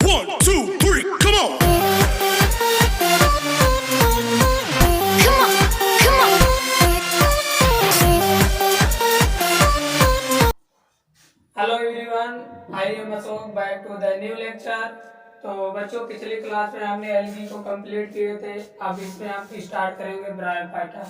1, 2, 3, come on. Come on, come on. Hello everyone, I am Ashok back to the new lecture. तो बच्चों, पिछली class में हमने LG को कंप्लीट किए थे। अब इसमें हम स्टार्ट करेंगे ब्रायोफाइटा।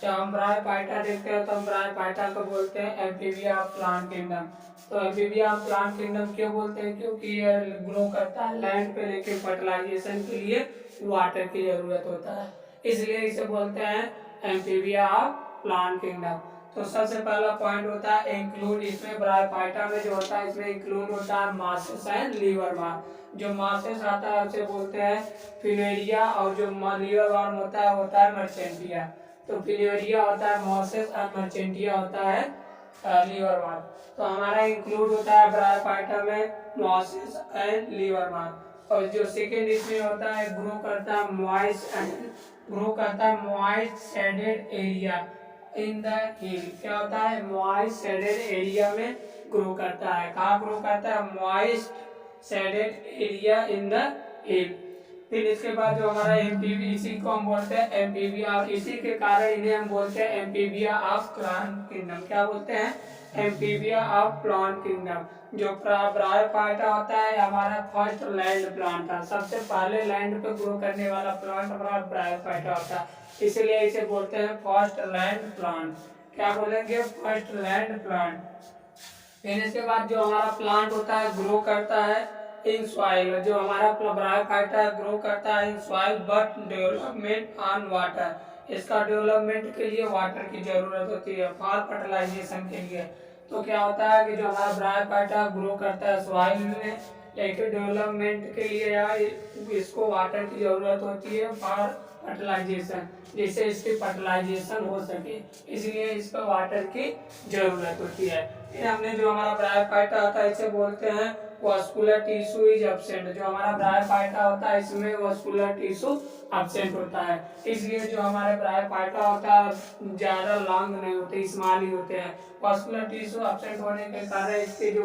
जब हम ब्रायोफाइटा देखते हैं तो हम ब्रायोफाइटा को बोलते हैं एम्फीबिया ऑफ प्लांट किंगडम। तो एम्फीबिया ऑफ प्लांट किंगडम क्यों बोलते हैं? क्योंकि ये ग्रो करता है लैंड पे, लेकिन फर्टिलाइजेशन के लिए वाटर की जरूरत होता है, इसलिए इसे बोलते हैं एम्फीबिया ऑफ प्लांट किंगडम। तो सबसे पहला पॉइंट होता है इंक्लूड। इसमें ब्रायोफाइटा में जो होता है इसमें इंक्लूड होता है मासेस एंड लीवर वर्म। जो मासेस आता है उसे बोलते हैं फिलेरिया, और जो लीवर वर्म होता है मर्चेंटिया। तो फिलेरिया होता है मासेस और मर्चेंटिया होता है लीवर वर्म। तो हमारा इंक्लूड होता है ब्रायोफाइटा में मासेस एंड लीवर वर्म। और जो सेकेंड इसमें होता है ग्रो करता है moist shaded area in the हिल। क्या होता है? मॉइस्ट शेडेड एरिया में ग्रो करता है। कहाँ ग्रो करता है? Moist shaded area in the हिल। फिर इसके बाद जो हमारा एम्फीबिया, इसी को हम बोलते हैं एम्फीबिया, और इसी के कारण इन्हें हम बोलते हैं एम्फीबिया ऑफ प्लांट किंगडम। क्या बोलते हैं? Amphibia of plant kingdom. जो ब्रायोफाइटा होता है हमारा फर्स्ट लैंड प्लांट था। सबसे पहले लैंड पे ग्रो करने वाला प्लांट हमारा ब्रायोफाइटा होता है, इसलिए इसे बोलते हैं फर्स्ट लैंड प्लांट। क्या बोलेंगे? First land plant. फिर इसके बाद जो हमारा प्लांट होता है ग्रो करता है इन सॉइल। जो हमारा ब्रायोफाइटा ग्रो करता है in soil but development on water. इसका डेवलपमेंट के लिए वाटर की जरूरत होती है, फॉर फर्टिलाइजेशन के लिए। तो क्या होता है कि जो हमारा ब्रायोफाइटा ग्रो करता है सॉइल में, लेकिन डेवलपमेंट के लिए यार इसको वाटर की जरूरत होती है फॉर फर्टिलाइजेशन, जिससे इसकी फर्टिलाइजेशन हो सके, इसलिए इसको वाटर की जरूरत होती है। फिर हमने जो हमारा ब्रायोफाइटा होता है इसे बोलते हैं वास्कुलर टिश्यू इज एब्सेंट। जो हमारा ब्रायोफाइटा होता है इसमें वास्कुलर टिश्यू एब्सेंट होता है, इसलिए जो हमारे ब्रायोफाइटा होता है ज्यादा लॉन्ग नहीं होते, स्मॉल ही होते हैं। वास्कुलर टिश्यू एब्सेंट होने के कारण इसके जो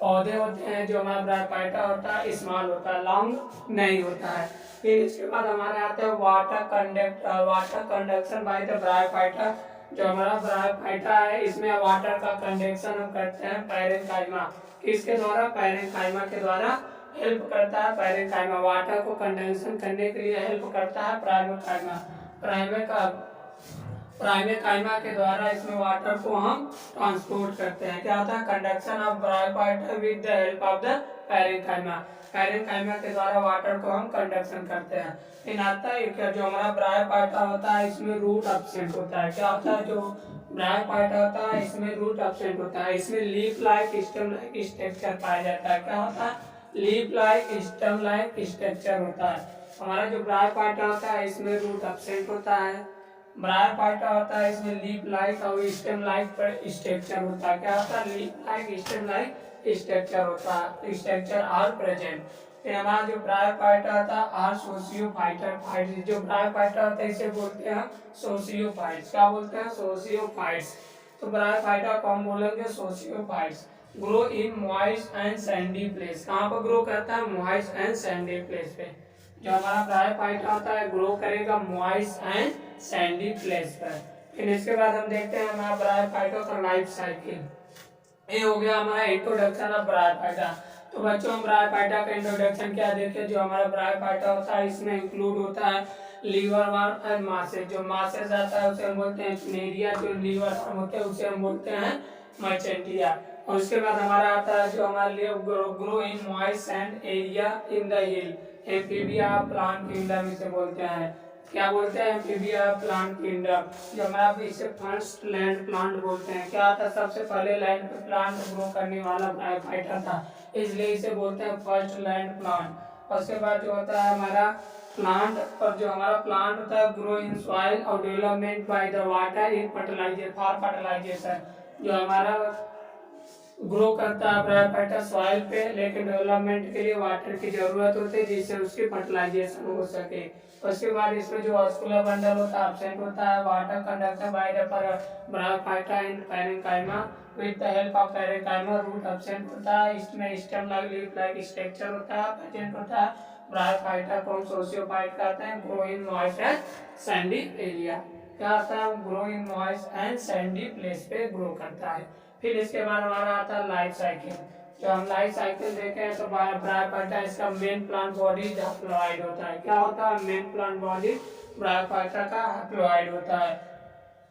पौधे होते हैं, जो हमारा ब्रायोफाइटा होता है स्मॉल होता है, लॉन्ग नहीं होता है। फिर इसके बाद हमारे आते हैं water conduction bye the bryophyta. जो हमारा ब्रायोफाइटा है इसमें वाटर का कंडक्शन हम करते हैं पैरेंकाइमा। किसके द्वारा? पैरेंकाइमा के द्वारा हेल्प करता है पैरेंकाइमा। वाटर को कंडक्शन करने के लिए हेल्प करता है प्राइमेकाइमा के द्वारा इसमें वाटर को हम ट्रांसपोर्ट करते हैं। क्या होता है? Conduction of bryophyta with the help of the parenchyma. Parenchyma के द्वारा वाटर को हम कंडक्शन करते हैं। फिर आता है जो हमारा ब्रायोफाइटा होता है इसमें रूट एब्सेंट होता है। क्या होता है? जो ब्रायोफाइटा होता है इसमें रूट एब्सेंट होता है। इसमें leaf like stem like structure पाया जाता है। क्या होता है? Leaf like stem like structure होता है। हमारा जो ब्रायोफाइटा होता है इसमें रूट एब्सेंट होता है। ब्रायोफाइटा होता है इसमें लीफ लाइक और स्टेम लाइक पर स्ट्रक्चर होता है। क्या होता है? Leaf like stem like structure होता है, स्ट्रक्चर आर प्रेजेंट। फिर हमारा जो ब्रायोफाइटा होता है आर सोशियोफाइट्स। जो ब्रायोफाइटा होता है इसे बोलते हैं सोशियोफाइट्स। क्या बोलते हैं? सोशियोफाइट्स। तो ब्रायोफाइटा को हम बोलेंगे सोशियोफाइट्स। Grow in moist and sandy place. कहाँ पर ग्रो करता है? मॉइस्ट एंड सैंडी प्लेस पे। जो हमारा ब्रायोफाइटा होता है ग्रो करेगा मॉइस्ट एंड सैंडी प्लेस पर। फिर इसके बाद हम देखते हैं हमारा ब्रायोफाइटा का लाइफ साइकिल। ये हो गया हमारा इंट्रोडक्शन ऑफ ब्रायोफाइटा। तो बच्चों, हम ब्रायोफाइटा का इंट्रोडक्शन क्या देखें। जो हमारा ब्रायोफाइटा होता है इसमें इंक्लूड होता है लीवर वर्म एंड मासेस। जो मासेस आता है उसे हम बोलते हैं फिलेरिया। जो लीवर वर्म होते हैं उसे हम बोलते हैं मर्चेंटिया। और उसके बाद हमारा आता है जो हमारे लिए grow in moist sand area in the hill. Amphibia plant kingdom इसे बोलते हैं। क्या बोलते हैं? Amphibia plant kingdom. जो हमारा इसे फर्स्ट लैंड प्लांट बोलते हैं। क्या था? सबसे पहले लैंड पे प्लांट ग्रो करने वाला ब्रायोफाइटा था, इसलिए इसे बोलते हैं फर्स्ट लैंड प्लांट। और उसके बाद जो होता है हमारा प्लांट, और जो हमारा प्लांट होता है ग्रो इन सॉइल और development by the water in fertilisation for fertilisation. जो हमारा ग्रो करता है ब्रायोफाइटा सॉइल पे, लेकिन डेवलपमेंट के लिए वाटर की जरूरत होती है जिससे उसकी फर्टिलाइजेशन हो सके। उसके बाद इसमें जो ऑस्कुलर बंडल होता है एब्सेंट होता है। Water conducted by the bryophyta in parenchyma with the help of parenchyma. Root absent होता है। इसमें स्टेम लीफ लाइक स्ट्रक्चर होता है प्रेजेंट होता है। ब्रायोफाइटा को हम सोशियोफाइट कहते हैं। Grow in moist and Sandy area. क्या आता है? Grow in moist and sandy place पे ग्रो करता है। फिर इसके बाद हमारा आता है लाइफ साइकिल। जो हम लाइफ साइकिल देखे हैं तो ब्रायोफाइटा इसका मेन प्लांट बॉडी हैप्लॉइड होता है। क्या होता है? मेन प्लांट बॉडी ब्रायोफाइटा का हैप्लॉइड होता है।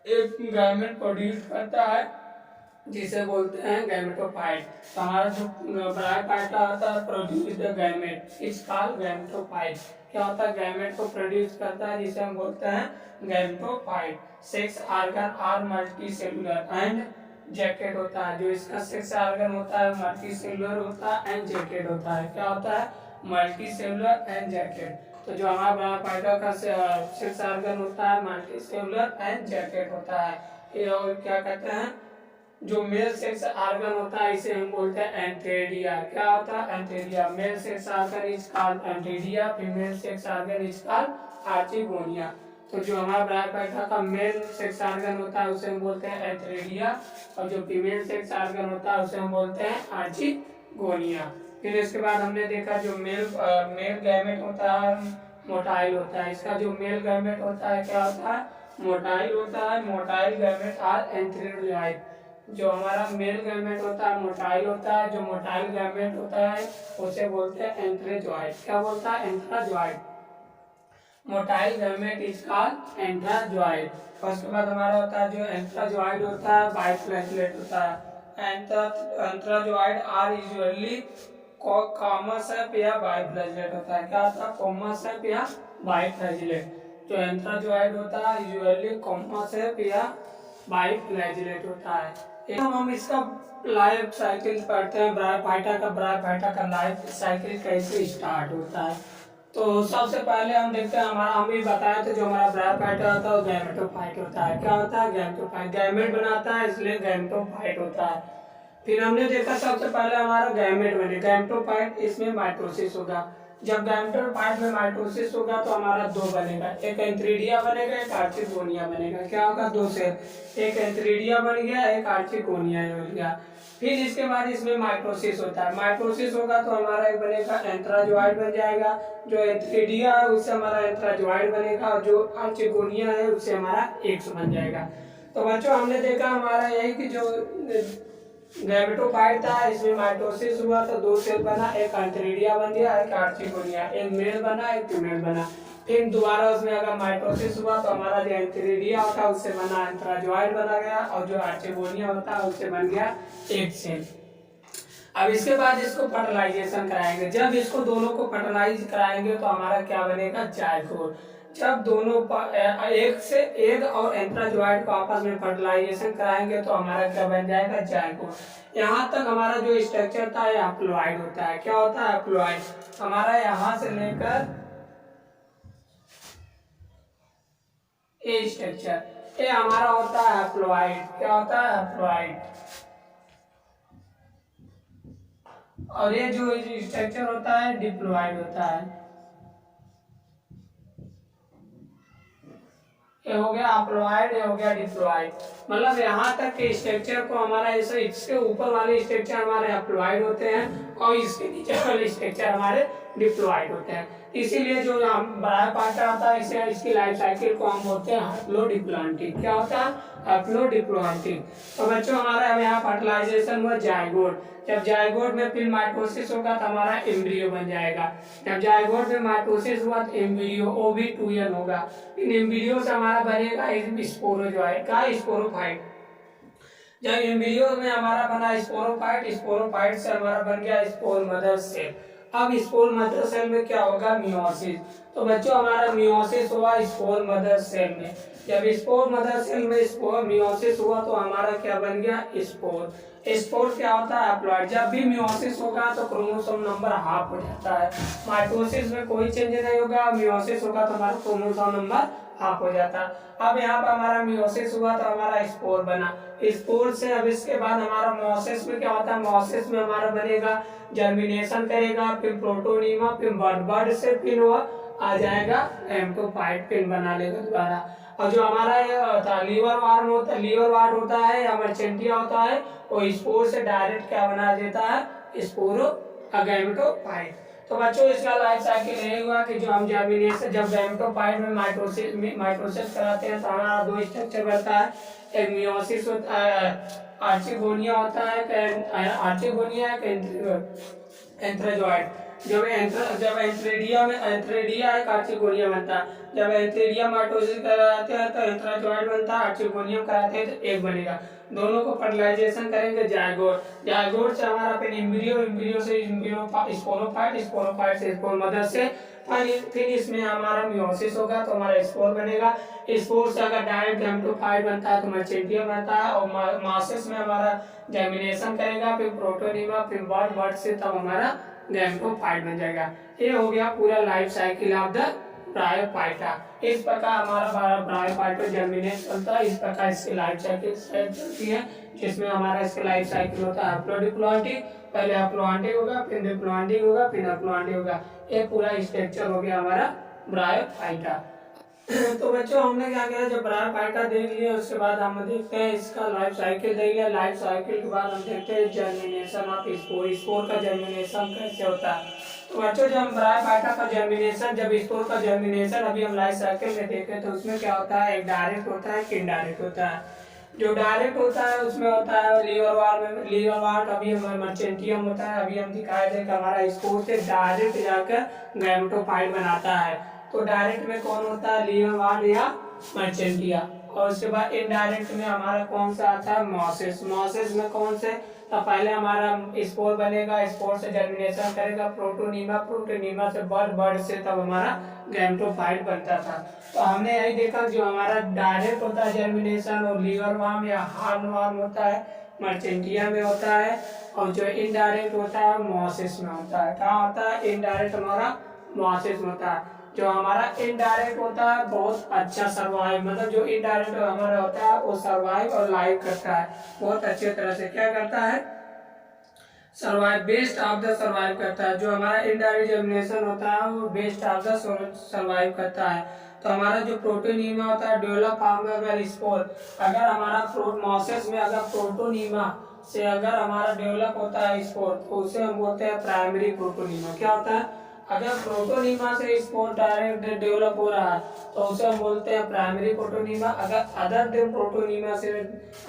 एक गैमेट प्रोड्यूस करता है जिसे बोलते हैं गैमेटोफाइट। तो हमारा जो ब्रायोफाइटा होता है produce the gamete is called gametophyte. क्या होता है? गैमेट को प्रोड्यूस करता है जिसे हम बोलते हैं gametophyte. Sex organ are multicellular and jacket होता है। जो इसका सेक्स ऑर्गन होता है मल्टी सेलुलर होता है एंड जैकेट होता है। क्या होता है? Multi cellular and jacket. तो जो हमारा ब्रायोफाइटा का सेक्स ऑर्गन होता है मल्टी सेलुलर एंड जैकेट होता है। ये और क्या कहते हैं? जो मेल सेक्स ऑर्गन होता है इसे हम बोलते हैं एंथेरिया। क्या होता है? Antheraea. Male sex organ is called Antheraea, female sex organ is called archegonia. तो जो हमारा ब्रायोफाइटा का मेल सेक्स ऑर्गन होता है उसे हम बोलते हैं एंथेरिया, और जो फीमेल सेक्स ऑर्गन होता है उसे हम बोलते हैं आर्चिगोनिया। फिर इसके बाद हमने देखा जो मेल गैमेट होता है मोटाइल होता है। इसका जो मेल गैमेट होता है क्या होता है? मोटाइल होता है। Motile gamete are antheroid. जो हमारा मेल गैमेट होता है मोटाइल होता है। जो मोटाइल गैमेट होता है उसे बोलते हैं एंथेरियोइड। क्या बोलता है? Antheroid. Motile gamete is called antheroid. उसके बाद हमारा होता है जो एंथेरियोइड होता है बाइफ्लैजिलेट होता है। एंथेरियोइड आर यूजुअली कॉमा शेप या बाइफ्लैजिलेट होता है। क्या होता है? कॉमा शेप या बाइफ्लैजिलेट। जो एंथेरियोइड होता है यूजुअली कॉमा शेप या बाइफ्लैजिलेट होता है। हम इसका लाइफ साइकिल पढ़ते हैं ब्रायोफाइटा का लाइफ साइकिल कैसे स्टार्ट होता है। तो सबसे पहले हम देखते हैं हम भी बताए थे जो हमारा ब्रायोफाइटा होता है वो गैमेटोफाइट होता है। क्या होता है? गैमेटोफाइट। गैमेट बनाता है इसलिए गैमेटोफाइट होता है। फिर हमने देखा सबसे पहले हमारा गैमेट बने गैमेटोफाइट, इसमें माइटोसिस होगा। जब गैमेटोफाइट में माइटोसिस होगा तो हमारा दो बनेगा, एक एंथ्रीडिया बनेगा एक आर्चिगोनिया बनेगा। क्या होगा? दो सेल, एक एंथ्रीडिया बन गया एक आर्चिगोनिया बन गया। फिर इसके बाद इसमें माइटोसिस होता है। माइटोसिस होगा तो हमारा एक बनेगा एंथ्राजोइड बन जाएगा। जो एंथ्रीडिया है उससे हमारा एंथ्राजोइड बनेगा और जो आर्चिगोनिया है उससे हमारा एग्स बन जाएगा। तो बच्चों हमने देखा हमारा यही कि जो गैमेटोफाइट था इसमें माइटोसिस हुआ तो दो सेल बना, एक एंथ्रीडिया बन गया एक आर्चिगोनिया। एक मेल बना एक फीमेल बना। फिर दोबारा उसमें अगर माइटोसिस हुआ तो हमारा जो एंथ्रीडिया होता है उससे बना एंथ्राजोइड बना गया और जो आर्चिगोनिया होता है उससे बन गया एक सेल। अब इसके बाद इसको फर्टिलाइजेशन कराएंगे। जब इसको दोनों को फर्टिलाइज कराएंगे तो हमारा क्या बनेगा? जायगोट। जब दोनों एक से एग और एंथ्राजोइड को आपस में फर्टिलाइजेशन कराएंगे तो हमारा क्या बन जाएगा? जायगोट। यहाँ तक हमारा जो स्ट्रक्चर था ये हैप्लॉइड होता है। क्या होता है? हैप्लॉइड। हमारा यहाँ से लेकर ये स्ट्रक्चर ये हमारा होता है हैप्लॉइड। क्या होता है? हैप्लॉइड। और ये जो स्ट्रक्चर होता है डिप्लॉइड होता है। ये हो गया हैप्लॉइड, ये हो गया डिप्लॉइड। मतलब यहाँ तक के स्ट्रक्चर को हमारा ऐसे इसके ऊपर वाले स्ट्रक्चर हमारे हैप्लॉइड होते हैं और इसके नीचे वाले स्ट्रक्चर हमारे डिप्लॉइड होते हैं। इसीलिए जो ब्रायोफाइटा आता है इसे इसकी लाइफ साइकिल को हम बोलते हैं हैप्लोडिप्लॉन्टिक। क्या होता है? हैप्लोडिप्लॉन्टिक। तो बच्चों हमारा अब यहाँ फर्टिलाइजेशन हुआ जायगोट। जब जायगोट में फिर माइटोसिस होगा तो हमारा एम्ब्रियो बन जाएगा। जब जायगोट में माइटोसिस हुआ तो एम्ब्रियो ओवी2n होगा। इन एम्ब्रियो से हमारा बनेगा स्पोरोजोइड का स्पोरोफाइट। जब एम्ब्रियो में हमारा बना स्पोरोफाइट से हमारा बन गया स्पोर मदर सेल। अब स्पोर मदर सेल में क्या होगा? मियोसिस। तो बच्चों हमारा मियोसिस हुआ स्पोर मदर सेल में। जब स्पोर मदर सेल में मियोसिस हुआ तो हमारा क्या बन गया? स्पोर। स्पोर क्या होता है? हैप्लॉइड। जब भी मियोसिस होगा तो क्रोमोसोम नंबर हाफ हो जाता है। माइटोसिस में कोई चेंज नहीं होगा, मियोसिस होगा तो हमारा क्रोमोसोम नंबर हाफ हो जाता है। अब यहाँ पर हमारा मियोसिस हुआ तो हमारा स्पोर बना। स्पोर से अब इसके बाद हमारा मोसिस में क्या होता है? मोसिस में हमारा बनेगा, जर्मिनेशन करेगा, फिर प्रोटोनीमा, फिर बर्ड से फिर वह आ जाएगा एम्टोफाइट, फिर बना लेगा दोबारा। और जो हमारा लीवर वार्म होता है, लीवर वार्ड होता है या मर्चेंटिया होता है, वो स्पोर से डायरेक्ट क्या बना देता है? स्पोरो गैमेटोफाइट। तो बच्चों इसका लाइफ साइकिल यही हुआ कि जो हम जर्मिनेशन जब गैमेटोफाइट में माइटोसिस कराते हैं तो हमारा दो स्ट्रक्चर बनता है। एक मियोसिस होता है, आर्चिगोनिया होता है, आर्चिगोनिया एंथ्रेजॉइड। जब एंथ्रेडिया है, आर्चिगोनिया बनता है। जब एंथ्रेडिया माइटोसिस कराते हैं तो एंथ्रेजॉइड बनता है, आर्चिगोनियम कराते हैं तो एक बनेगा। दोनों को फर्टिलाइजेशन करेंगे जायगोट, जायगोट से हमारा फिर एम्ब्रियो, एम्ब्रियो से स्पोरोफाइट, स्पोरोफाइट से स्पोर मदर से फिर इसमें हमारा मियोसिस होगा तो हमारा स्पोर बनेगा। स्पोर से अगर डायरेक्ट गैमेटोफाइट बनता है तो मर्चेंटियम बनता है, और मासिस में हमारा जर्मिनेशन करेगा, फिर प्रोटोनीमा, फिर बर्ड से तब हमारा गैमेटोफाइट बन जाएगा। ये हो गया पूरा life cycle of the bryophyta. इस प्रकार हमारा ब्रायोफाइटा जर्मिनेट चलता है, इस प्रकार इसकी लाइफ साइकिल चलती है, जिसमें हमारा इसका लाइफ साइकिल होता है हैप्लोडिप्लॉइडिक, पहले हैप्लोइडिक होगा, फिर डिप्लॉइडिक होगा, फिर हैप्लोइडिक होगा। ये पूरा स्ट्रक्चर हो गया हमारा ब्रायोफाइटा। तो बच्चों हमने क्या किया, जब ब्रायोफाइटा देख लिया उसके बाद हम देखते हैं इसका लाइफ साइकिल देख लिया। लाइफ साइकिल के बाद हम देखते हैं जर्मिनेशन ऑफ स्पोर, स्पोर का जर्मिनेशन कैसे होता है। तो बच्चों जब ब्रायोफाइटा का जर्मिनेशन, जब स्पोर का जर्मिनेशन अभी हम लाइफ साइकिल में देखे तो उसमें क्या होता है, एक डायरेक्ट होता है, एक इनडायरेक्ट होता है। जो डायरेक्ट होता है उसमें होता है लीवर वार्ड, अभी हम मर्चेंटियम होता है, अभी हम दिखाए थे कि हमारा स्पोर से डायरेक्ट जाकर गैमेटोफाइट बनाता है। तो डायरेक्ट में कौन होता है, लीवर वार्ड या मर्चेंटिया। और उसके बाद इनडायरेक्ट में हमारा कौन सा आता है, मोसिस। मोसिस में कौन से, तो पहले हमारा स्पोर बनेगा, स्पोर से जर्मिनेशन करेगा, प्रोटोनीमा, प्रोटोनीमा से बर्ड से तब हमारा गैमेटोफाइट बनता था। तो हमने यही देखा जो हमारा डायरेक्ट होता है जर्मिनेशन और लीवर वार्म या हार्न वार्म होता है, मर्चेंटिया में होता है, और जो इनडायरेक्ट होता है मोसिस में होता है। कहाँ होता है, इनडायरेक्ट हमारा मोसिस में होता है। जो हमारा इनडायरेक्ट होता है बहुत अच्छा सर्वाइव, मतलब जो इनडायरेक्ट हमारा होता है वो सर्वाइव और लाइव करता है बहुत अच्छे तरह से। क्या करता है, survive, best of the survive करता है। जो हमारा इनडायरेक्ट जर्मिनेशन होता है वो बेस्ट ऑफ द सर्वाइव करता है। तो हमारा जो प्रोटोनीमा होता है डेवलप फॉर्म में, अगर स्पोर, अगर हमारा मोसिस में अगर प्रोटोनीमा से अगर हमारा डेवलप होता है स्पोर तो उसे हम बोलते हैं प्राइमरी प्रोटोनीमा। क्या होता है, अगर प्रोटोनीमा से स्पोर डायरेक्ट डेवलप हो रहा है तो उसे हम बोलते हैं प्राइमरी प्रोटोनीमा। अगर अदर देन प्रोटोनीमा से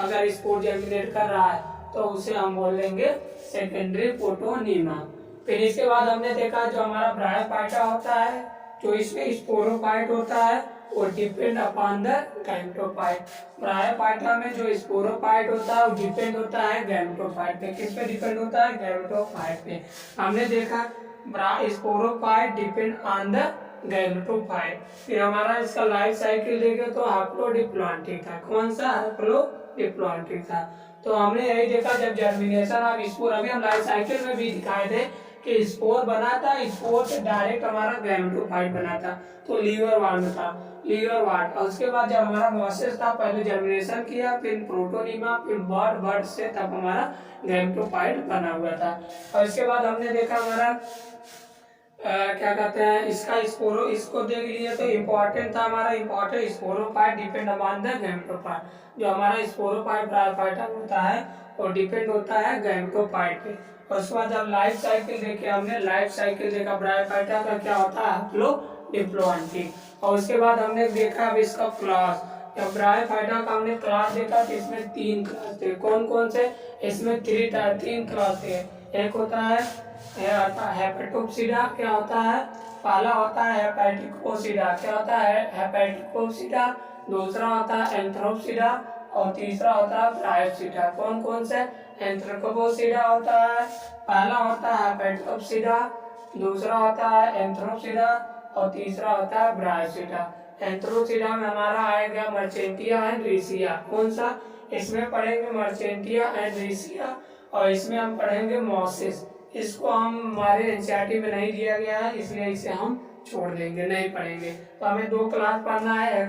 अगर स्पोर जर्मिनेट कर रहा है तो उसे हम बोलेंगे सेकेंडरी प्रोटोनीमा। फिर इसके बाद हमने देखा जो हमारा ब्रायोफाइटा होता है, जो इसमें स्पोरोफाइट होता है वो depend upon the gametophyte. Bryophyta में जो स्पोरोफाइट होता है वो डिपेंड होता है गैमेटोफाइट पे। किस पे डिपेंड होता है, गैमेटोफाइट पे। हमने देखा sporophyte depend on the gametophyte. फिर हमारा इसका लाइफ साइकिल देखे तो हैप्लोडिप्लॉइडिक था। कौन सा, हैप्लोडिप्लॉइडिक था। तो हमने यही देखा जब जर्मिनेशन ऑफ स्पोर, अभी हम लाइफ साइकिल में भी दिखाए थे कि स्पोर बना था, स्पोर से डायरेक्ट हमारा गैमेटोफाइट बना था, तो लीवर वार्ड था, लीवर वार्ड। और उसके बाद जब हमारा मोसिस था, पहले जर्मिनेशन किया, फिर प्रोटोनीमा, फिर बर्ड से तब हमारा गैमेटोफाइट बना हुआ था। और इसके बाद हमने देखा हमारा क्या कहते हैं इसका स्पोरो, इसको देख लिए तो इम्पोर्टेंट था हमारा, important sporophyte depend upon the gametophyte. जो हमारा स्पोरोफाइट ब्रायोफाइटा होता है वो डिपेंड होता है गैमेटोफाइट पे। और उसके बाद जब लाइफ साइकिल देखे हमने, लाइफ साइकिल देखा ब्रायोफाइटा का क्या होता है, हैप्लोडिप्लॉइडिक। और उसके बाद हमने देखा अब इसका क्लास, जब ब्रायोफाइटा का हमने क्लास देखा तो इसमें 3 क्लास थे। कौन कौन से, इसमें 3 क्लास थे। एक होता है हेपेटोप्सिडा, क्या होता है, पहला होता है हेपेटिकोसिडा, क्या होता है, हेपेटिकोसिडा। दूसरा होता है एंथ्रोप्सिडा और तीसरा होता है ब्रायोप्सिडा। कौन कौन से, एंथ्रोपोसिडा होता है, पहला होता है हेपेटोप्सिडा, दूसरा होता है एंथ्रोप्सिडा और तीसरा होता है ब्रायोप्सिडा। एंथ्रोप्सिडा में हमारा आएगा मर्चेंटिया एंड रिसिया। कौन सा, इसमें पढ़ेंगे मर्चेंटिया एंड रीसिया और इसमें हम पढ़ेंगे मोसिस। इसको हम हमारे एनसीईआरटी में नहीं दिया गया है, इसलिए इसे हम छोड़ देंगे, नहीं पढ़ेंगे। तो हमें 2 क्लास पढ़ना है,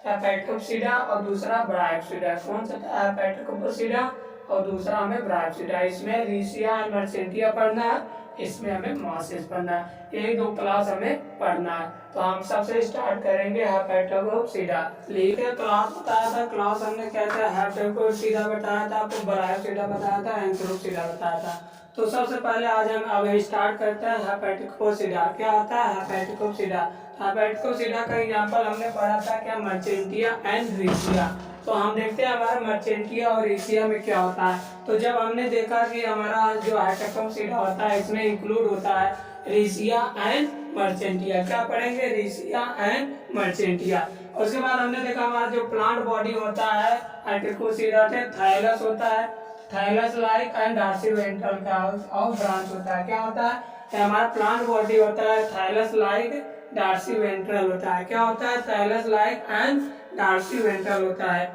हेपेटोप्सिडा और दूसरा ब्रायोप्सिडा। कौन सा था? हेपेटोप्सिडा और दूसरा हमें ब्रायोप्सिडा। इसमें रीसिया एंड मर्चेंटिया पढ़ना है, इसमें हमें मोसिस पढ़ना है। ये 2 क्लास हमें पढ़ना है। तो हम सबसे स्टार्ट करेंगे हेपेटोप्सिडा। लिखे क्लास बताया था, क्लास हमने क्या था? हेपेटोप्सिडा बताया था, आपको ब्रायोप्सिडा बताया था, एंथ्रोप्सिडा बताया था। तो सबसे पहले आज हम अब स्टार्ट करते हैं हेपेटोप्सिडा। क्या होता है हेपेटोप्सिडा? हेपेटोप्सिडा का एग्जांपल हमने पढ़ा था क्या? मर्चेंटिया एंड रीसिया। तो हम देखते हैं हमारा मर्चेंटिया और रीसिया में क्या होता है। तो जब हमने देखा कि हमारा जो हेपेटोप्सिडा होता है इसमें इंक्लूड होता है रीसिया एंड मर्चेंटिया। क्या पढ़ेंगे? रीसिया एंड मर्चेंटिया। उसके बाद हमने देखा हमारा जो प्लांट बॉडी होता है हेपेटोप्सिडा से थाइलस होता है, thallus like and Darcy ventral का और ब्रांच होता है। क्या होता है? हमारा प्लांट बॉडी होता है थाइलस लाइक डार्सी वेंट्रल होता है। क्या होता है? Thallus like and dorsiventral होता है,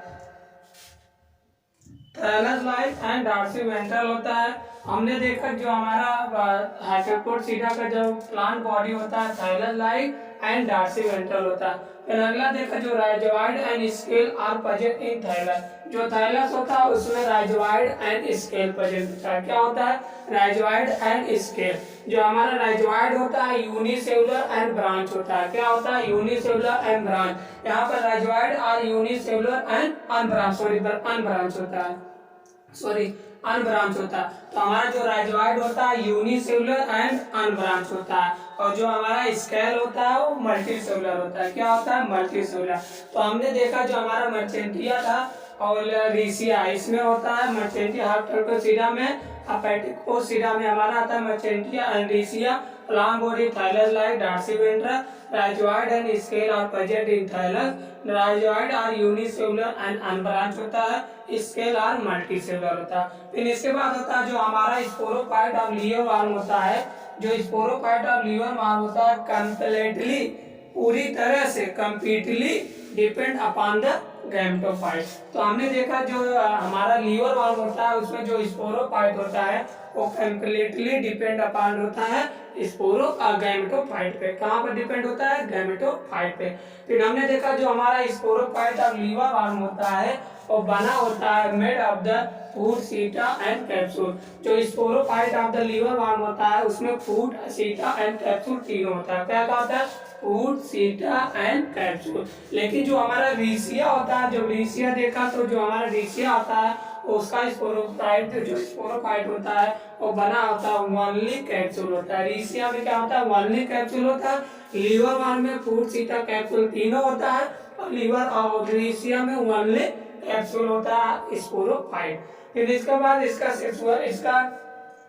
thallus like and dorsiventral होता है। हमने देखा जो हमारा हेपेटोप्सिडा का जो प्लांट बॉडी होता है thallus like and dorsiventral होता है। फिर अगला देखा जो rhizoid and scale are present in thallus. जो थाइलस होता है उसमें राइजोइड एंड स्केल प्रेजेंट होता है। क्या होता है? Rhizoid and scale. जो हमारा राइजोइड होता है यूनिसेलुलर एंड ब्रांच होता है। क्या होता है? Unicellular and branch. यहाँ पर rhizoid are unicellular and unbranch, unbranch होता है, अनब्रांच होता है। तो हमारा जो राइजोइड होता है यूनिसेलुलर एंड अनब्रांच होता है और जो हमारा स्केल होता है वो मल्टीसेलुलर होता है। क्या होता है? मल्टीसेलुलर। तो हमने देखा जो हमारा मर्चेंटिया था और रीसिया, इसमें होता है मर्चेंटिया हेपेटोप्सिडा में, हेपेटोप्सिडा में हमारा आता है Marchantia and Riccia, plant body thallus like dorsiventral, rhizoid and scale are present in thallus, rhizoid are unicellular and unbranch होता है, स्केल आर मल्टीसेलुलर होता है। फिर इसके बाद होता है जो हमारा स्पोरोफाइट ऑफ लीवर वार्म होता है। जो स्पोरोफाइट ऑफ लीवर वार्म होता है कंप्लीटली, पूरी तरह से completely depend upon the gametophyte. तो हमने देखा जो हमारा लीवर वार्म होता है उसमें जो स्पोरोफाइट होता है वो कंप्लीटली डिपेंड अपॉन होता है गैमेटोफाइट पे। कहाँ पर डिपेंड होता है? गैमेटोफाइट पे। फिर हमने देखा जो हमारा स्पोरोफाइट ऑफ लीवर वार्म होता है वो बना होता है made of the food, seta and capsule. जो sporophyte of the liverwort होता है उसमें फूड, सीटा एंड कैप्सूल तीनों होता है। क्या होता है? Food, seta and capsule. लेकिन जो हमारा रीसिया होता है, जो रीसिया देखा तो जो हमारा रीसिया होता है उसका स्पोरोफाइट, जो स्पोरोफाइट होता है वो बना होता है ओनली कैप्सूल होता है। रीसिया में क्या होता है? ओनली कैप्सूल होता है। लीवर वार्म में फूड, सीटा, कैप्सूल तीनों होता है और लीवर और रीसिया में ओनली कैप्सूल होता है स्पोरोफाइट। फिर इसके बाद इसका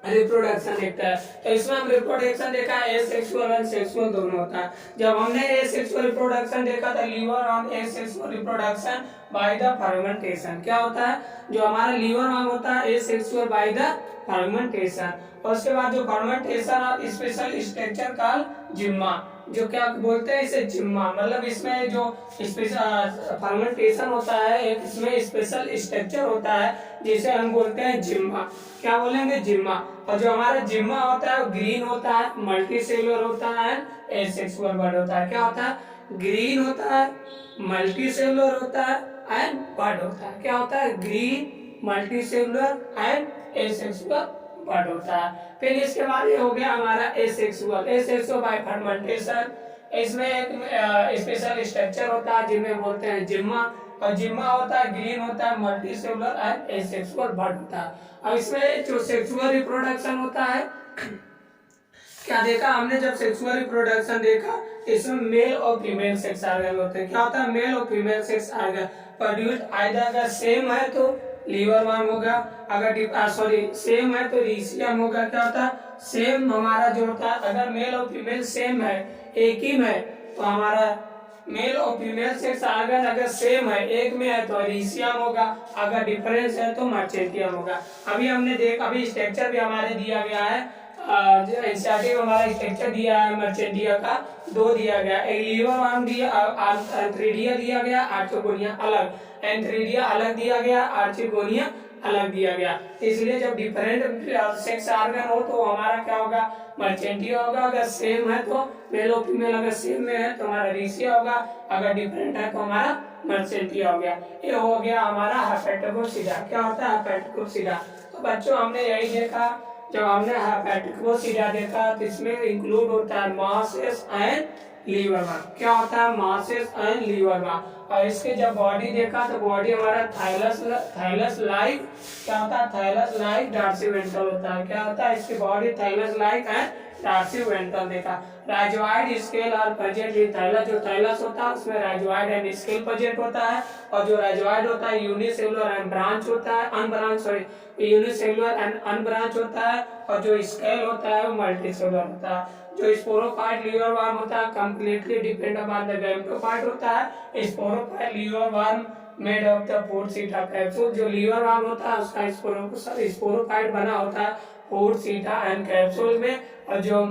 रिप्रोडक्शन देखता है। तो इसमें हम रिप्रोडक्शन देखा है एसेक्सुअल एंड सेक्सुअल दोनों होता है। जब हमने एसेक्सुअल रिप्रोडक्शन देखा था liverwort asexual reproduction by the fermentation. क्या होता है? जो हमारा लीवर ऑन होता है एसेक्सुअल बाय द फर्मेंटेशन। और उसके बाद जो फर्मेंटेशन और स्पेशल स्ट्रक्चर का जिम्मा, जो क्या बोलते हैं इसे? जिम्मा। मतलब इसमें जो फर्मेंटेशन होता है एक इसमें स्पेशल स्ट्रक्चर होता है जिसे हम बोलते हैं जिम्मा। क्या बोलेंगे? जिम्मा। और जो हमारा जिम्मा होता है वो ग्रीन होता है, मल्टी सेलुलर होता है, एसेक्सुअल बड होता है। क्या होता है? ग्रीन होता है, मल्टी सेलुलर होता है एंड बड होता है। क्या होता है? Green, multicellular and asexual bud होता है। फिर इसके बाद ये हो गया हमारा एसेक्सुअल। एसेक्सुअल बाय फर्मेंटेशन, इसमें एक स्पेशल स्ट्रक्चर होता है जिन्हें बोलते हैं जिम्मा। और जिम्मा होता है ग्रीन होता है, multi cellular and asexual bud होता है। अब इसमें जो सेक्सुअल रिप्रोडक्शन होता है, क्या देखा हमने? जब सेक्सुअल रिप्रोडक्शन देखा इसमें मेल और फीमेल सेक्स ऑर्गन होते हैं। क्या होता है? मेल और female sex organ produce either अगर सेम है तो लीवर वार्म होगा, अगर सेम है तो रीसियम होगा। क्या होता है? सेम हमारा जो होता है अगर मेल और फीमेल सेम है, एक ही में, तो हमारा मेल और फीमेल सेक्स ऑर्गन अगर सेम है, एक में है तो रीसियम होगा, अगर डिफरेंस है तो मर्चेंटियम होगा। अभी स्ट्रक्चर भी हमारे दिया गया है, एनसीईआरटी में हमारा स्ट्रक्चर दिया है मर्चेंटिया का, 2 दिया गया, एक लीवर वार्म दिया, आर्थ्रिडिया दिया गया, आर्थ्रोपोनिया अलग। एंथ्रीडिया अलग दिया गया, आर्चिगोनिया अलग दिया गया। इसलिए जब डिफरेंट सेक्स ऑर्गन हो तो हमारा क्या होगा, मर्चेंटिया होगा। अगर सेम है तो मेल और फीमेल अगर सेम में है तो हमारा रीसिया होगा, अगर डिफरेंट है तो हमारा मर्चेंटिया हो गया। ये हो गया हमारा हेपेटिकोसिडा। क्या होता है हेपेटिकोसिडा? तो बच्चों हमने यही देखा, जब हमने हेपेटिकोसिडा देखा तो इसमें इंक्लूड होता है मासेस एंड लीवर वर्म। क्या होता है मासेस एंड लीवर वर्म। और इसके जब बॉडी देखा तो बॉडी हमारा थाइलस लाइक, क्या होता है थाइलस लाइक डॉर्सिवेंट्रल होता है। क्या होता है इसकी बॉडी थाइलस लाइक एंड डॉर्सिवेंट्रल देखा। राइजोइड स्केल और प्रेजेंट थाइलस, जो थाइलस होता है उसमें राइजोइड एंड स्केल प्रेजेंट होता है, और जो राइजोइड होता है यूनिसेलुलर एंड ब्रांच होता है, unbranch sorry unicellular and unbranch होता है, और जो स्केल होता है वो मल्टीसेलुलर होता है। जो स्पोरोफाइट लीवर वर्म होता है completely depend upon the gametophyte होता है। Sporophyte liverwort made of the 4 seta capsule. जो लीवर वर्म होता है उसका स्पोरोफाइट बना होता है 4 सीटा एंड कैप्सूल में, और जो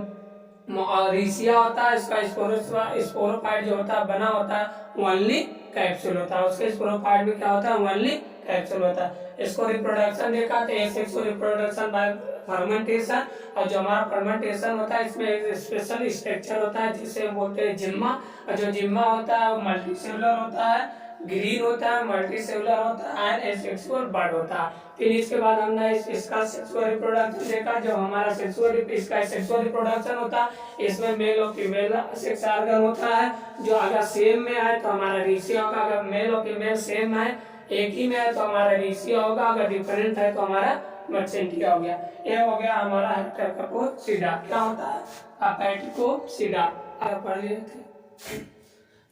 रीसिया होता है इसका स्पोरोफाइट जो होता है बना होता है ओनली कैप्सूल होता है। उसके स्पोरोफाइट में क्या होता है ओनली कैप्सूल होता है। इसको रिप्रोडक्शन देखा तो एसेक्सुअल रिप्रोडक्शन बाय फर्मेंटेशन, और जो हमारा फर्मेंटेशन होता है इसमें एक स्पेशल स्ट्रक्चर होता है जिसे हम बोलते हैं जिम्मा, और जो जिम्मा होता है वो मल्टीसेलुलर होता है, ग्रीन होता है, मल्टीसेलुलर होता है एंड एसेक्सुअल बर्ड होता है। फिर इसके बाद हमने इसका सेक्सुअल रिप्रोडक्शन देखा। जो हमारा इसका सेक्सुअल रिप्रोडक्शन होता है इसमें मेल और फीमेल सेक्स ऑर्गन होता है। जो अगर सेम में है तो हमारा रीसिया होगा, अगर मेल और फीमेल सेम है एक ही में है तो हमारा रीसिया होगा, अगर डिफरेंट है तो हमारा मर्चेंटिया हो गया। ये हो गया हमारा हेपेटिकोसिडा। क्या होता है हेपेटिकोसिडा, आप पढ़ लिए थे।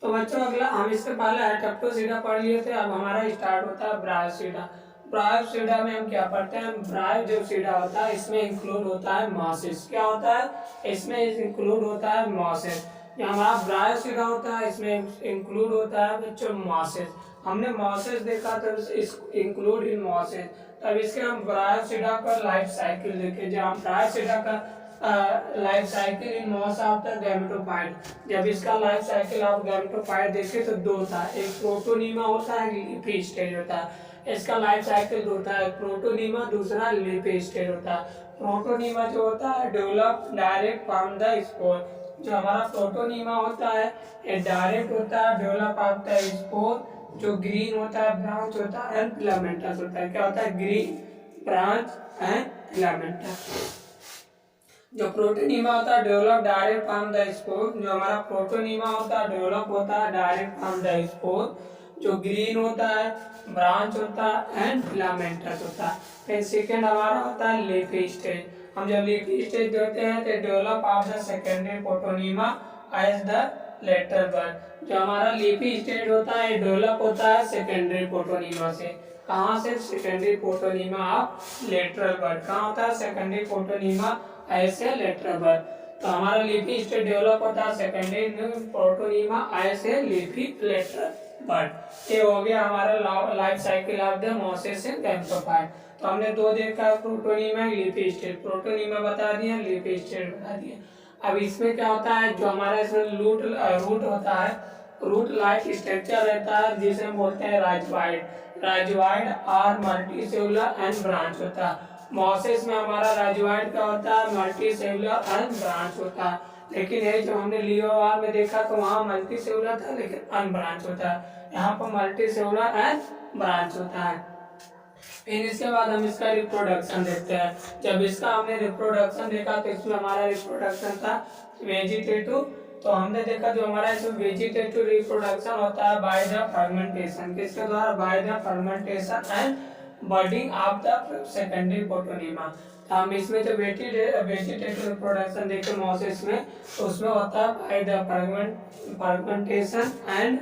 तो बच्चों अगला हम इससे पहले हेपेटिकोसिडा पढ़ लिए थे, अब हमारा स्टार्ट होता है ब्रायोसिडा। ब्रायोसिडा में हम क्या पढ़ते हैं, ब्रायो जो सीडा होता है इसमें इंक्लूड होता है मासेस। क्या होता है इसमें इंक्लूड होता है मासेस। हमारा ब्रायोसिडा होता है इसमें इंक्लूड होता है बच्चों मासेस। हमने मासेस देखा तो इंक्लूड इन मासेस। तब इसके हम ब्रायोसिडा का लाइफ साइकिल देखे। जब हम ब्रायोसिडा का life cycle in moss of the gametophyte, जब इसका लाइफ साइकिल ऑफ गैमेटोफाइट देखे तो दो था, एक प्रोटोनीमा होता है, लीफी स्टेज होता है। इसका लाइफ साइकिल होता है प्रोटोनीमा, दूसरा लीफी स्टेज होता है। प्रोटोनीमा जो होता है develop direct from the spore. जो हमारा प्रोटोनीमा होता है ये डायरेक्ट होता है डेवलप ऑफ द स्पोर। जो ग्रीन होता है ब्रांच होता है एंड फिलामेंटस होता है। क्या होता है ग्रीन ब्रांच एंड फिलामेंटस। जो प्रोटोनीमा होता है develop direct from the spore. जो हमारा प्रोटोनीमा होता है डेवलप होता है डायरेक्ट फ्रॉम द स्पोर। जो ग्रीन होता है ब्रांच होता है एंड फिलामेंटस होता है। फिर सेकेंड हमारा होता है लीफी स्टेज। हम जब लीफी स्टेज देते हैं तो develop of the secondary protonema as the lateral bud. जो हमारा लीफी स्टेज होता है डेवलप होता है सेकेंडरी प्रोटोनीमा से। कहाँ से secondary protonema of lateral bird. कहाँ होता है सेकेंडरी प्रोटोनीमा ऐसे लेटरल बर्ड। तो हमारा लीफी स्टेज डेवलप होता है सेकेंडरी प्रोटोनीमा ऐसे लीफी लेटरल बर्ड। ये हो गया हमारा life cycle of the Moses and gametophyte. तो हमने दो देखा प्रोटोनीमा लीफी स्टेज। प्रोटोनीमा बता दिया, लीफी स्टेज बता दिया। अब इसमें क्या होता है जो हमारा इसमें रूट होता है, रूट लाइक स्ट्रक्चर रहता है जिसे हम बोलते हैं राइजोइड। राइजोइड और मल्टीसेलुलर एंड ब्रांच होता है। मोसेस में हमारा राइजोइड का होता है, मल्टीसेलुलर एंड ब्रांच होता है। लेकिन ये जो हमने लियोवार में देखा तो वहाँ मल्टीसेलुलर था लेकिन अनब्रांच होता है। यहाँ पर मल्टीसेलुलर एंड ब्रांच होता है। फिर इसके बाद हम इसका रिप्रोडक्शन देखते हैं। जब इसका हमने रिप्रोडक्शन देखा तो इसमें हमारा रिप्रोडक्शन था वेजिटेटिव। तो हमने देखा जो हमारा इसमें वेजिटेटिव रिप्रोडक्शन होता है बाय द फर्मेंटेशन। किसके द्वारा, by the fermentation and budding of the secondary protonema. हम इसमें जो वेजिटेटिव रिप्रोडक्शन देखे मोसेस में तो उसमें होता है by the fermentation and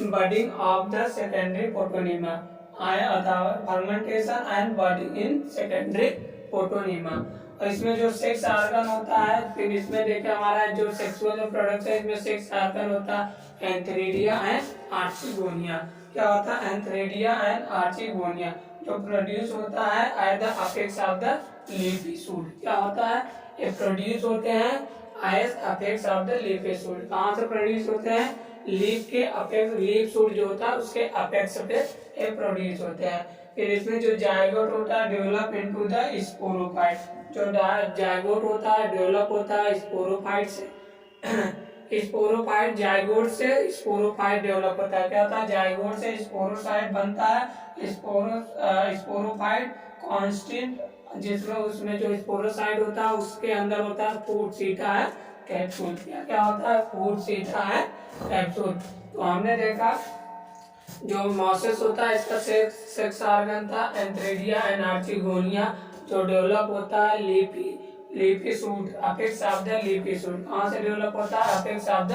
budding of the secondary protonema. Fermentation and budding in secondary protonema. और इसमें जो सेक्स ऑर्गन होता है, फिर इसमें देखे हमारा जो सेक्सुअल प्रोडक्ट है इसमें सेक्स ऑर्गन होता है एंथ्रेडिया एंड आर्चिगोनिया। क्या होता है एंथ्रेडिया एंड आर्चिगोनिया जो प्रोड्यूस होता है at the apex of the leafy shoot. क्या होता है ये प्रोड्यूस होते हैं as apex of the leaf shoot. कहाँ से प्रोड्यूस होते हैं? लीफ के अपेक्स, लीफ शूट जो होता है उसके अपेक्स पे ये प्रोड्यूस होते हैं। फिर इसमें जो जायगोट होता है डेवलप इनटू द स्पोरोफाइट, जो जायगोट होता है डेवलप होता है स्पोरोफाइट से। स्पोरोफाइट जायगोट से स्पोरोफाइट डेवलप होता है। क्या होता है? जायगोट से स्पोरोफाइट बनता है। स्पोरोफाइट कांस्टेंट, जिसमें उसमें जो स्पोरोसाइट होता है उसके अंदर होता है फूड सीटा है कैप्सूल। क्या होता है? फूड सीटा है कैप्सूल। तो हमने देखा जो मॉसेस होता है इसका सेक्स ऑर्गन था एंथ्रेडिया एंड आर्चिगोनिया, जो डेवलप होता है leafy shoot, apex of the leafy shoot. कहाँ से डेवलप होता है? Apex of the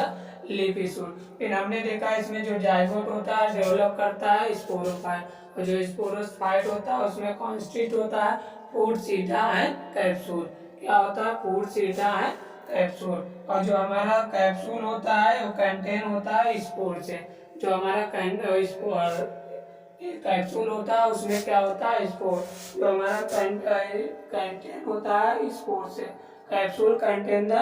leafy shoot. फिर हमने देखा इसमें जो जायगोट होता है डेवलप करता है स्पोरोफाइट, और जो स्पोरोफाइट होता है उसमें कॉन्स्टिट्यूट होता है फूड सीटा एंड कैप्सूल। क्या होता है? Food seta and capsule. और जो हमारा कैप्सूल होता है वो कंटेन होता है स्पोर से। जो हमारा कैप्सूल होता है उसमें क्या होता है? स्पोर। जो हमारा कंटेन होता है स्पोर से, कैप्सूल कंटेन द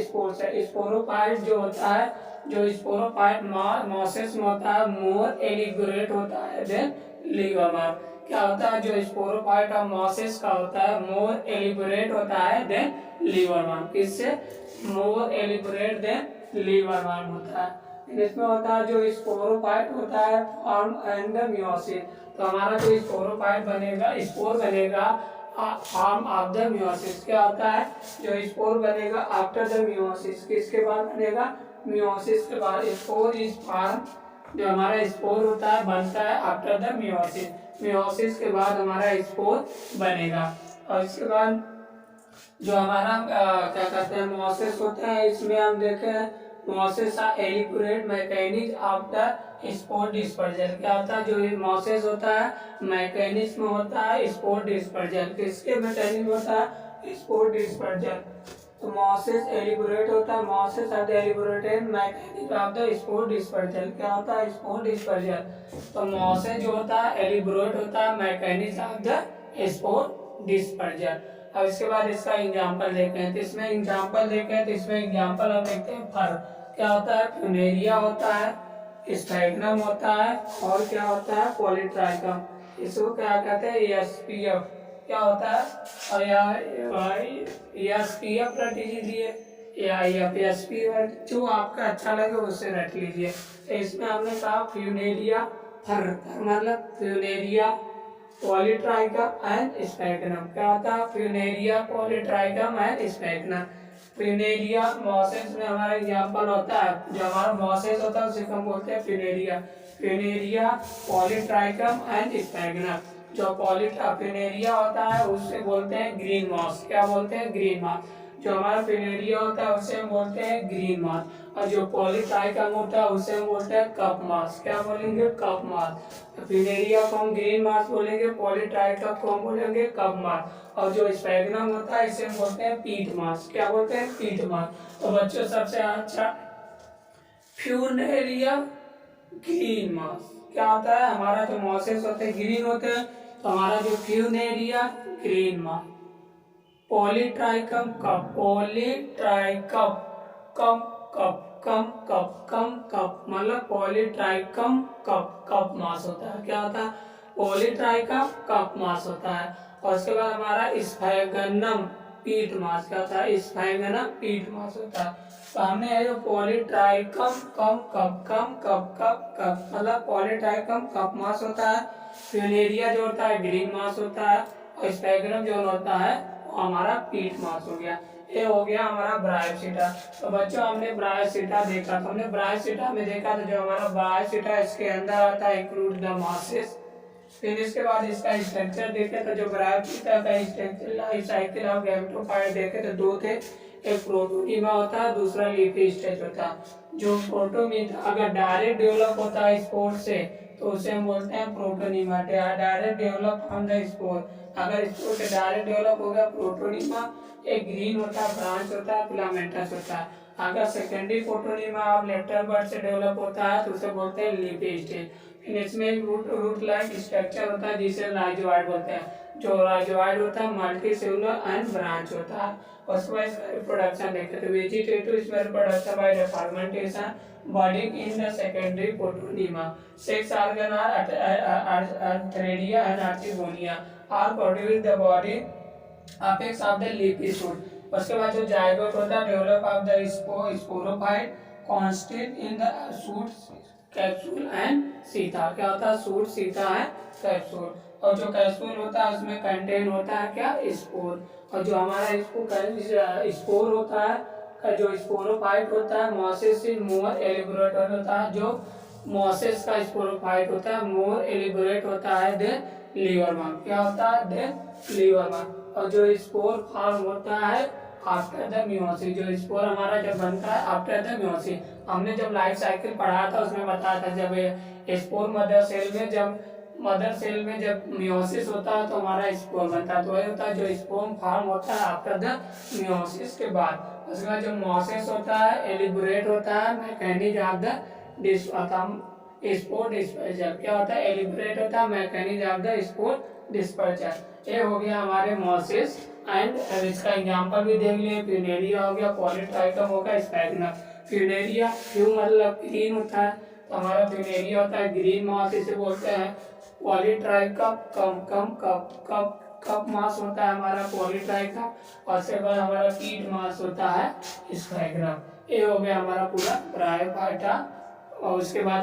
स्पोर से। स्पोरोफाइट जो होता है, जो स्पोरोफाइट मॉसेस में होता है मोर एलिबोरेट होता है देन लीवरवर्म। क्या होता है? जो स्पोरोफाइट और मॉसेस का होता है मोर एलिबोरेट होता है देन लीवरवर्म। किससे? मोर एलिबोरेट देन लीवरवर्म होता है। इसमें होता है जो स्पोरोफाइट होता है फॉर्म एंड द मियोसिस। तो हमारा जो स्पोरोफाइट बनेगा, स्पोर बनेगा फॉर्म ऑफ द मियोसिस। क्या होता है? जो स्पोर बनेगा आफ्टर द मियोसिस। किसके बाद बनेगा? मियोसिस के बाद। स्पोर इज फॉर्म, जो हमारा स्पोर होता है बनता है आफ्टर द मियोसिस। मियोसिस के बाद हमारा स्पोर बनेगा। और इसके बाद जो हमारा क्या कहते हैं मॉसेस होते हैं, इसमें हम देखें mosses are elaborate mechanism of the spore dispersion. क्या होता है? जो मॉसेस होता है मैकेनिज्म होता है स्पोर डिस्पर्जन। किसके मैकेनिज्म होता है? Spore dispersion. तो मॉसेस एलिबोरेट होता है, mosses are elaborated mechanism of the spore dispersion. क्या होता है? Spore dispersion. तो मॉसेस जो होता है एलिबोरेट होता है mechanism of the spore dispersion. अब इसके बाद इसका एग्जांपल देखते हैं। तो इसमें एग्जांपल देखें तो इसमें एग्जांपल हम देखते हैं फर। क्या होता है? फ्यूनेरिया होता है, स्फैग्नम होता है, और क्या होता है? पॉलीट्राइकम। इसको क्या कहते हैं? एसपीएफ। क्या होता है? और एसपीएफ रट लीजिए या एसपीएफ, जो आपका अच्छा लगे उससे रट लीजिए। तो इसमें हमने कहा फ्यूनेरिया फर, मतलब फ्यूनेरिया पॉलीट्राइकम एंड स्फैग्नम। क्या होता है? Funaria Polytrichum and sphagnum. Funaria mosses में हमारा एग्जांपल होता है, जो हमारा मॉसेस होता है उसे हम बोलते हैं Funaria. Funaria Polytrichum and sphagnum. जो फ्यूनेरिया होता है उससे बोलते हैं ग्रीन मॉस। क्या बोलते हैं? Green moss. जो हमारा फ्यूनेरिया होता है उसे हम बोलते हैं ग्रीन मॉस, और जो पॉलीट्राइकम होता है उसे हम बोलते हैं कप मास। क्या बोलेंगे? कप मास। फ्यूनेरिया को हम ग्रीन मास बोलेंगे, पॉलीट्राइकम को हम बोलेंगे कप मास, और जो स्फैग्नम होता है इसे हम बोलते हैं पीट मास। क्या बोलते हैं? पीट मास। तो बच्चों सबसे अच्छा फ्यूनेरिया ग्रीन मास। क्या होता है? हमारा जो मॉसेस होते हैं ग्रीन होते हैं, तो हमारा जो फ्यूनेरिया ग्रीन मास। पॉलीट्राइकम कप, पॉलीट्राइकम कम कप, कम कप, कम कप, मतलब पॉलीट्राइकम कप मास होता है। क्या होता है? पॉलीट्राइकम कप मास होता है। और उसके बाद हमारा स्फैग्नम पीट मास। क्या होता है? स्फैग्नम पीट मास होता है। तो हमने जो पॉलीट्राइकम कम कप मतलब पॉलीट्राइकम कप मास होता है। फ्यूनेरिया जो होता है ग्रीन मास होता है, और स्फैग्नम जो होता है वो हमारा पीट मास हो गया। ये हो गया हमारा ब्रायोसिटा। तो बच्चों हमने ब्रायोसिटा देखा, तो हमने ब्रायोसिटा में देखा तो जो हमारा ब्रायोसिटा इसके अंदर आता है इंक्लूड द मासेस। फिर इसके बाद इसका स्ट्रक्चर देखे तो जो ब्रायोसिटा का structure life cycle of gametophyte देखे तो दो थे, एक प्रोटोनीमा होता है, दूसरा लीफी स्टेज होता है। जो प्रोटोनीमा अगर डायरेक्ट डेवलप होता है स्पोर से तो उसे हम बोलते हैं protonema, direct develop from the spore. अगर स्पोर से डायरेक्ट डेवलप हो गया प्रोटोनीमा, एक ग्रीन होता है, ब्रांच होता है, फिलामेंटस होता है। अगर सेकेंडरी फोटोनिमा आप लेटरल बर्ड से डेवलप होता है तो उसे बोलते हैं लीफी स्टेज। फिर इसमें रूट लाइक स्ट्रक्चर होता है जिसे राइजोइड बोलते हैं। जो राइजोइड होता है मल्टी सेलुलर एंड ब्रांच होता है। उसके बाद इसका रिप्रोडक्शन देखते हैं तो वेजिटेटिव इसमें reproduction by the fermentation budding in the secondary photonema. Sex organ are Threadia and Archivonia are produced the body apex of the leafy shoot. उसके बाद जो जायगोट होता है develop of the sporophyte constant in the shoot capsule and Sita. क्या होता है? Shoot, Sita है capsule. और जो कैप्सूल होता है उसमें कंटेन होता है क्या? स्पोर। और जो हमारा स्पोर होता है जो स्पोरोफाइट होता है मॉसिस इज मोर एलिबोरेट होता है। जो मॉसिस का स्पोरोफाइट होता है मोर एलिबोरेट होता है देन लीवरवर्म। क्या होता है? देन लीवरवर्म। और जो स्पोर फॉर्म होता है आफ्टर द मियोसिस। जो स्पोर हमारा जब बनता है आफ्टर द मियोसिस। हमने जब लाइफ साइकिल पढ़ा था उसमें बताया था जब स्पोर मदर सेल में जब मियोसिस होता है तो हमारा स्पोर बनता है। तो वही होता है जो स्पोर्म फॉर्म होता है आफ्टर द मियोसिस के बाद। उसके बाद जो मॉसिस होता है एलिबोरेट होता है mechanism of the spore dispersion. क्या होता है? एलिबोरेट होता है mechanism of the spore dispersion. ये हो गया हमारे मॉसिस एंड इसका एग्जांपल भी देख लिए। फ्यूनेरिया हो गया, पॉलीट्राइकम होगा, स्पैगनम। फ्यूनेरिया फ्यू मतलब ग्रीन होता है तो हमारा फ्यूनेरिया होता है ग्रीन मॉस इसे बोलते हैं। पॉलीट्राइकम कप मास होता है हमारा पॉलीट्राइकम। और उसके बाद हमारा कीट मास होता है स्पैगनम। ये हो गया हमारा पूरा ब्रायोफाइटा। और उसके बाद